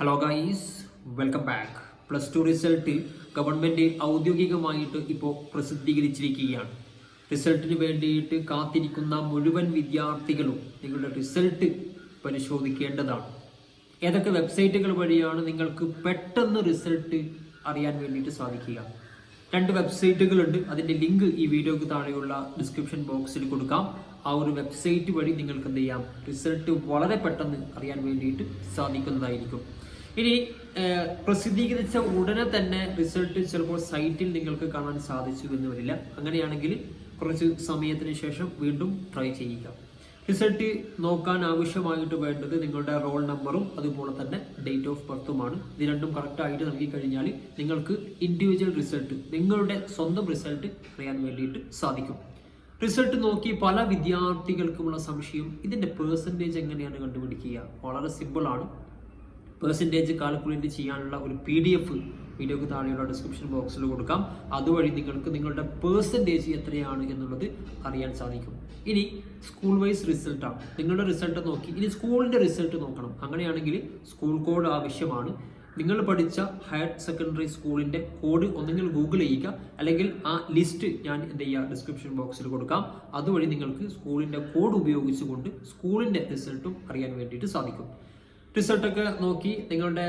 Hello guys, welcome back. +2 result government ഔദ്യോഗികമായിട്ട് ഇപ്പോൾ പ്രസിദ്ധീകരിച്ചിരിക്കുകയാണ്. റിസൾട്ടിന് വേണ്ടിയിട്ട് കാത്തിരിക്കുന്ന മുഴുവൻ വിദ്യാർത്ഥികളും നിങ്ങളുടെ റിസൾട്ട് പരിശോധിക്കേണ്ടതാണ്. ഏതൊക്കെ വെബ്സൈറ്റുകൾ വഴിയാണ് നിങ്ങൾക്ക് പെട്ടെന്ന് റിസൾട്ട് അറിയാൻ വേണ്ടിയിട്ട് സാധിക്കുക? 2 വെബ്സൈറ്റുകളുണ്ട്. അതിൻ്റെ ലിങ്ക് ഈ വീഡിയോക്ക് താഴെയുള്ള ഡിസ്ക്രിപ്ഷൻ ബോക്സിൽ കൊടുക്കാം. ആ ഒരു വെബ്സൈറ്റ് വഴി നിങ്ങൾക്ക് എന്ത് ചെയ്യാം, റിസൾട്ട് വളരെ പെട്ടെന്ന് അറിയാൻ വേണ്ടിയിട്ട് സാധിക്കുന്നതായിരിക്കും. ഇനി പ്രസിദ്ധീകരിച്ച ഉടനെ തന്നെ റിസൾട്ട് ചിലപ്പോൾ സൈറ്റിൽ നിങ്ങൾക്ക് കാണാൻ സാധിച്ചു എന്ന് വരില്ല. അങ്ങനെയാണെങ്കിൽ കുറച്ച് സമയത്തിന് ശേഷം വീണ്ടും ട്രൈ ചെയ്യുക. റിസൾട്ട് നോക്കാൻ ആവശ്യമായിട്ട് വേണ്ടത് നിങ്ങളുടെ റോൾ നമ്പറും അതുപോലെ തന്നെ ഡേറ്റ് ഓഫ് ബർത്തുമാണ്. ഇത് രണ്ടും കറക്റ്റ് ആയിട്ട് നൽകി കഴിഞ്ഞാൽ നിങ്ങൾക്ക് ഇൻഡിവിജ്വൽ റിസൾട്ട്, നിങ്ങളുടെ സ്വന്തം റിസൾട്ട് അറിയാൻ വേണ്ടിയിട്ട് സാധിക്കും. റിസൾട്ട് നോക്കി പല വിദ്യാർത്ഥികൾക്കുമുള്ള സംശയം, ഇതിൻ്റെ പേഴ്സൻറ്റേജ് എങ്ങനെയാണ് കണ്ടുപിടിക്കുക? വളരെ സിമ്പിളാണ്. പേഴ്സൻറ്റേജ് കാൽക്കുലേറ്റ് ചെയ്യാനുള്ള ഒരു PDF വീഡിയോക്ക് താഴെയുള്ള ഡിസ്ക്രിപ്ഷൻ ബോക്സിൽ കൊടുക്കാം. അതുവഴി നിങ്ങൾക്ക് നിങ്ങളുടെ പേഴ്സൻറ്റേജ് എത്രയാണ് എന്നുള്ളത് അറിയാൻ സാധിക്കും. ഇനി സ്കൂൾ വൈസ് റിസൾട്ടാണ്. നിങ്ങളുടെ റിസൾട്ട് നോക്കി ഇനി സ്കൂളിൻ്റെ റിസൾട്ട് നോക്കണം. അങ്ങനെയാണെങ്കിൽ സ്കൂൾ കോഡ് ആവശ്യമാണ്. നിങ്ങൾ പഠിച്ച ഹയർ സെക്കൻഡറി സ്കൂളിൻ്റെ കോഡ് ഒന്നെങ്കിൽ ഗൂഗിൾ ചെയ്യുക, അല്ലെങ്കിൽ ആ ലിസ്റ്റ് ഞാൻ എന്ത് ചെയ്യുക, ഡിസ്ക്രിപ്ഷൻ ബോക്സിൽ കൊടുക്കാം. അതുവഴി നിങ്ങൾക്ക് സ്കൂളിൻ്റെ കോഡ് ഉപയോഗിച്ചുകൊണ്ട് സ്കൂളിൻ്റെ റിസൾട്ടും അറിയാൻ വേണ്ടിയിട്ട് സാധിക്കും. റിസൾട്ടൊക്കെ നോക്കി നിങ്ങളുടെ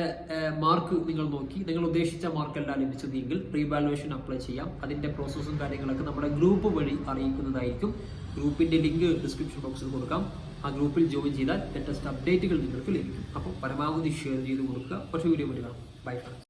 മാർക്ക് നിങ്ങൾ നോക്കി നിങ്ങൾ ഉദ്ദേശിച്ച മാർക്കെല്ലാം ലഭിച്ചതെങ്കിൽ റീവാലുവേഷൻ അപ്ലൈ ചെയ്യാം. അതിൻ്റെ പ്രോസസ്സും കാര്യങ്ങളൊക്കെ നമ്മുടെ ഗ്രൂപ്പ് വഴി അറിയിക്കുന്നതായിരിക്കും. ഗ്രൂപ്പിൻ്റെ ലിങ്ക് ഡിസ്ക്രിപ്ഷൻ ബോക്സിൽ കൊടുക്കാം. ആ ഗ്രൂപ്പിൽ ജോയിൻ ചെയ്താൽ ലേറ്റസ്റ്റ് അപ്ഡേറ്റുകൾ നിങ്ങൾക്ക് ലഭിക്കും. അപ്പോൾ പരമാവധി ഷെയർ ചെയ്ത് കൊടുക്കുക. പക്ഷേ വീഡിയോ വരിക. Bye friends.